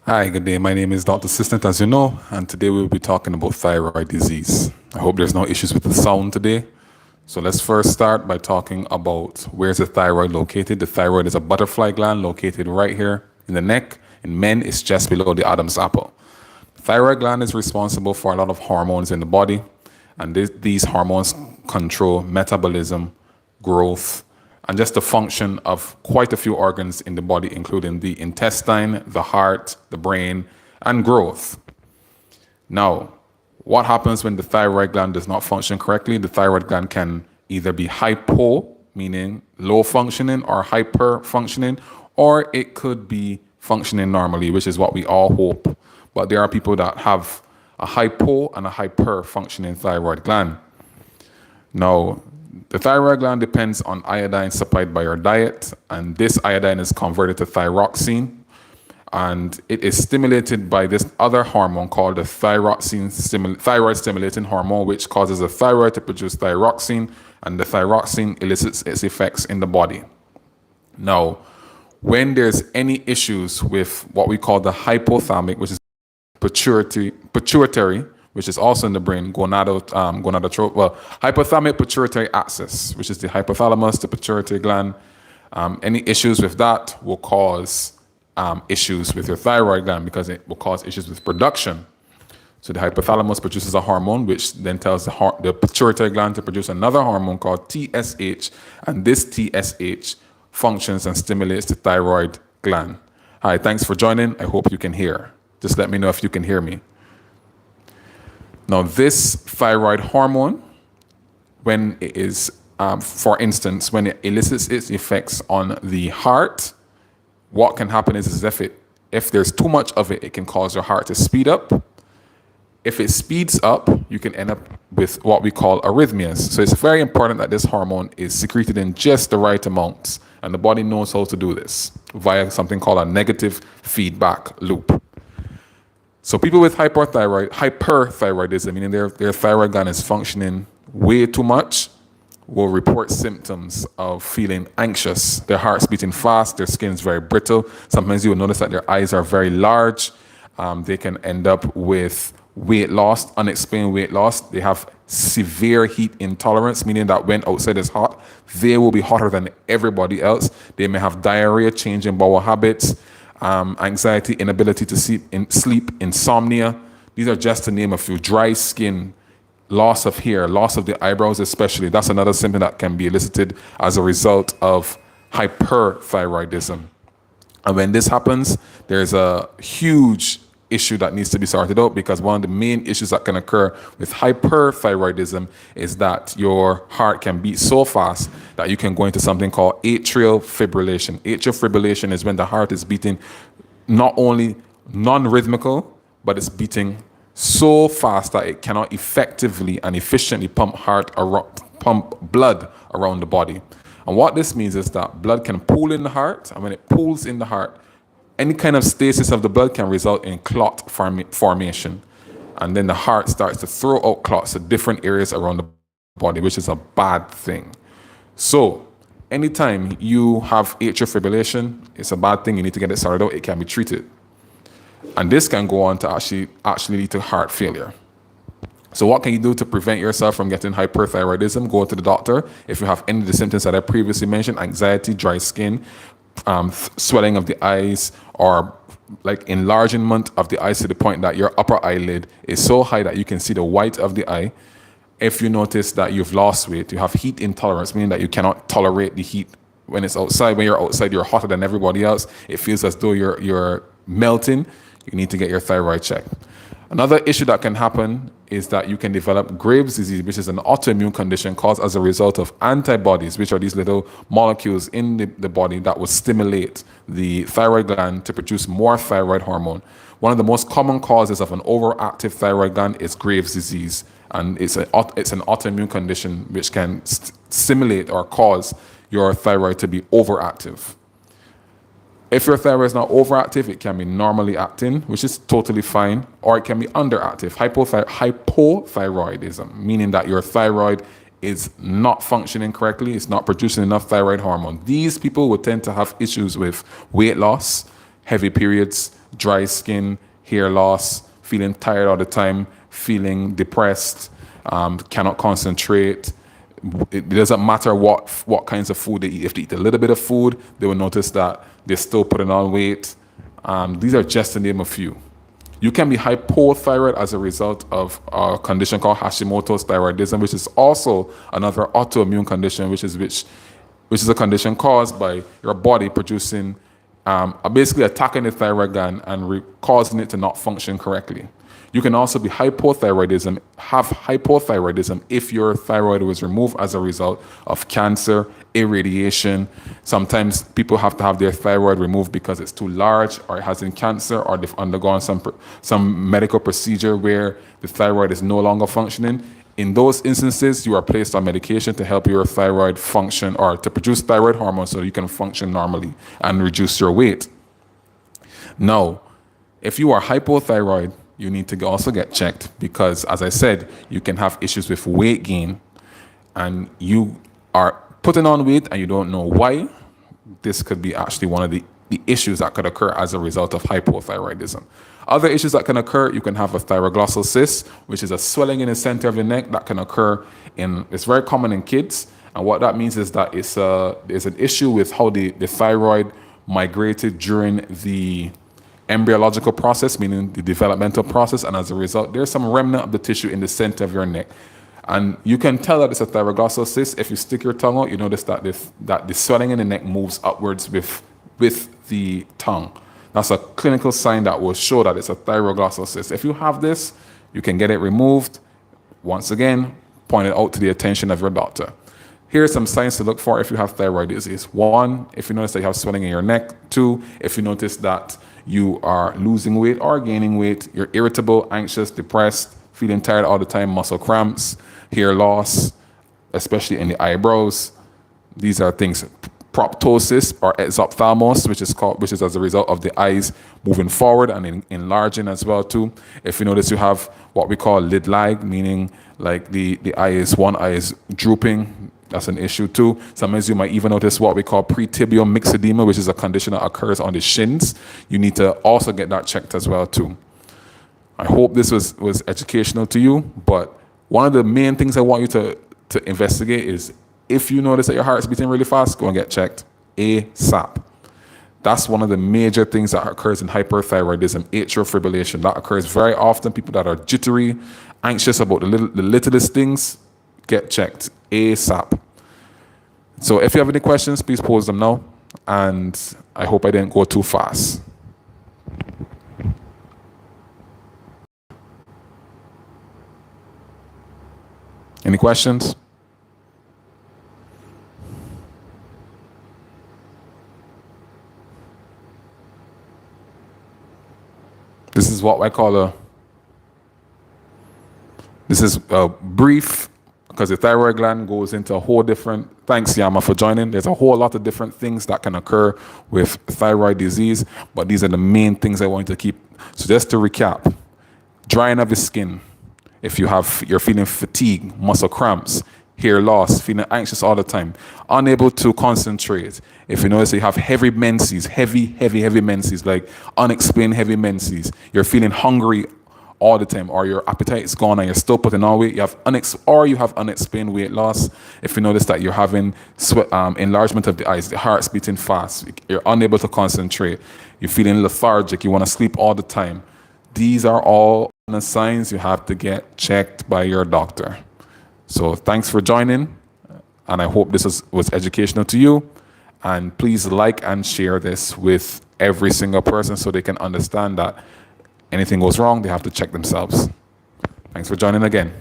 Hi, good day. My name is Dr. Sisnett, as you know, and today we'll be talking about thyroid disease. I hope there's no issues with the sound today. So let's first start by talking about where's the thyroid located. The thyroid is a butterfly gland located right here in the neck. In men, it's just below the Adam's apple. The thyroid gland is responsible for a lot of hormones in the body, and these hormones control metabolism, growth, and just the function of quite a few organs in the body, including the intestine, the heart, the brain, and growth. Now, what happens when the thyroid gland does not function correctly? The thyroid gland can either be hypo, meaning low functioning, or hyper functioning, or it could be functioning normally, which is what we all hope. But there are people that have a hypo and a hyper functioning thyroid gland. Now, the thyroid gland depends on iodine supplied by your diet, and this iodine is converted to thyroxine, and it is stimulated by this other hormone called the thyroid stimulating hormone, which causes the thyroid to produce thyroxine, and the thyroxine elicits its effects in the body. Now, when there's any issues with what we call the hypothalamic, which is pituitary, which is also in the brain, hypothalamic pituitary axis, which is the hypothalamus, the pituitary gland. Any issues with that will cause issues with your thyroid gland because it will cause issues with production. So the hypothalamus produces a hormone, which then tells the pituitary gland to produce another hormone called TSH, and this TSH functions and stimulates the thyroid gland. Hi, thanks for joining. I hope you can hear. Just let me know if you can hear me. Now, this thyroid hormone, when it is, for instance, when it elicits its effects on the heart, what can happen is if there's too much of it, it can cause your heart to speed up. If it speeds up, you can end up with what we call arrhythmias. So it's very important that this hormone is secreted in just the right amounts, and the body knows how to do this via something called a negative feedback loop. So people with hyperthyroidism, meaning their thyroid gland is functioning way too much, will report symptoms of feeling anxious. Their heart's beating fast, their skin is very brittle. Sometimes you will notice that their eyes are very large. They can end up with weight loss, unexplained weight loss. They have severe heat intolerance, meaning that when outside is hot, they will be hotter than everybody else. They may have diarrhea, change in bowel habits, anxiety, inability to sleep, insomnia. These are just to name a few. Dry skin, loss of hair, loss of the eyebrows especially. That's another symptom that can be elicited as a result of hyperthyroidism. And when this happens, there's a huge issue that needs to be sorted out, because one of the main issues that can occur with hyperthyroidism is that your heart can beat so fast that you can go into something called atrial fibrillation. Atrial fibrillation is when the heart is beating not only non-rhythmical, but it's beating so fast that it cannot effectively and efficiently pump blood around the body. And what this means is that blood can pool in the heart, and when it pools in the heart, any kind of stasis of the blood can result in clot formation. And then the heart starts to throw out clots to different areas around the body, which is a bad thing. So anytime you have atrial fibrillation, it's a bad thing. You need to get it sorted out. It can be treated. And this can go on to actually lead to heart failure. So what can you do to prevent yourself from getting hyperthyroidism? Go to the doctor. If you have any of the symptoms that I previously mentioned, anxiety, dry skin, swelling of the eyes, or like enlargement of the eyes to the point that your upper eyelid is so high that you can see the white of the eye. If you notice that you've lost weight, you have heat intolerance, meaning that you cannot tolerate the heat when it's outside. When you're outside, you're hotter than everybody else. It feels as though you're melting. You need to get your thyroid checked. Another issue that can happen is that you can develop Graves' disease, which is an autoimmune condition caused as a result of antibodies, which are these little molecules in the body that will stimulate the thyroid gland to produce more thyroid hormone. One of the most common causes of an overactive thyroid gland is Graves' disease, and it's an autoimmune condition which can stimulate or cause your thyroid to be overactive. If your thyroid is not overactive, it can be normally acting, which is totally fine, or it can be underactive, hypothyroidism, meaning that your thyroid is not functioning correctly, it's not producing enough thyroid hormone. These people would tend to have issues with weight loss, heavy periods, dry skin, hair loss, feeling tired all the time, feeling depressed, cannot concentrate. It doesn't matter what kinds of food they eat. If they eat a little bit of food, they will notice that they're still putting on weight. These are just to name a few. You can be hypothyroid as a result of a condition called Hashimoto's thyroidism, which is also another autoimmune condition, which is a condition caused by your body producing, basically attacking the thyroid gland and causing it to not function correctly. You can also be have hypothyroidism if your thyroid was removed as a result of cancer, irradiation. Sometimes people have to have their thyroid removed because it's too large, or it has been cancer, or they've undergone some medical procedure where the thyroid is no longer functioning. In those instances, you are placed on medication to help your thyroid function, or to produce thyroid hormone so you can function normally and reduce your weight. Now, if you are hypothyroid, you need to also get checked because, as I said, you can have issues with weight gain and you are putting on weight and you don't know why. This could be actually one of the issues that could occur as a result of hypothyroidism. Other issues that can occur, you can have a thyroglossal cyst, which is a swelling in the center of the neck that can occur it's very common in kids. And what that means is that there's an issue with how the thyroid migrated during the embryological process, meaning the developmental process, and as a result, there's some remnant of the tissue in the center of your neck. And you can tell that it's a thyroglossal cyst. If you stick your tongue out, you notice that the swelling in the neck moves upwards with the tongue. That's a clinical sign that will show that it's a thyroglossal cyst. If you have this, you can get it removed. Once again, point it out to the attention of your doctor. Here are some signs to look for if you have thyroid disease. 1, if you notice that you have swelling in your neck. 2, if you notice that you are losing weight or gaining weight, you're irritable, anxious, depressed, feeling tired all the time, muscle cramps, hair loss, especially in the eyebrows. These are things. Proptosis or exophthalmos, which is as a result of the eyes moving forward and enlarging as well too. If you notice you have what we call lid lag, meaning like one eye is drooping, that's an issue too. Sometimes you might even notice what we call pretibial myxedema, which is a condition that occurs on the shins. You need to also get that checked as well too. I hope this was educational to you, but one of the main things I want you to investigate is if you notice that your heart's beating really fast, go and get checked ASAP. That's one of the major things that occurs in hyperthyroidism, atrial fibrillation. That occurs very often. People that are jittery, anxious about the littlest things, get checked ASAP. So if you have any questions, please pose them now. And I hope I didn't go too fast. Any questions? This is what I call this is a brief, because the thyroid gland goes into a whole different, thanks Yama for joining. There's a whole lot of different things that can occur with thyroid disease, but these are the main things I want you to keep. So just to recap, drying of the skin, if you're feeling fatigue, muscle cramps, hair loss, feeling anxious all the time, unable to concentrate. If you notice that you have heavy menses, heavy menses, like unexplained heavy menses, you're feeling hungry all the time, or your appetite is gone and you're still putting on weight, you have unexplained weight loss. If you notice that you're having enlargement of the eyes, the heart's beating fast, you're unable to concentrate, you're feeling lethargic, you want to sleep all the time. These are all the signs you have to get checked by your doctor. So thanks for joining, and I hope this was educational to you. And please like and share this with every single person so they can understand that anything goes wrong, they have to check themselves. Thanks for joining again.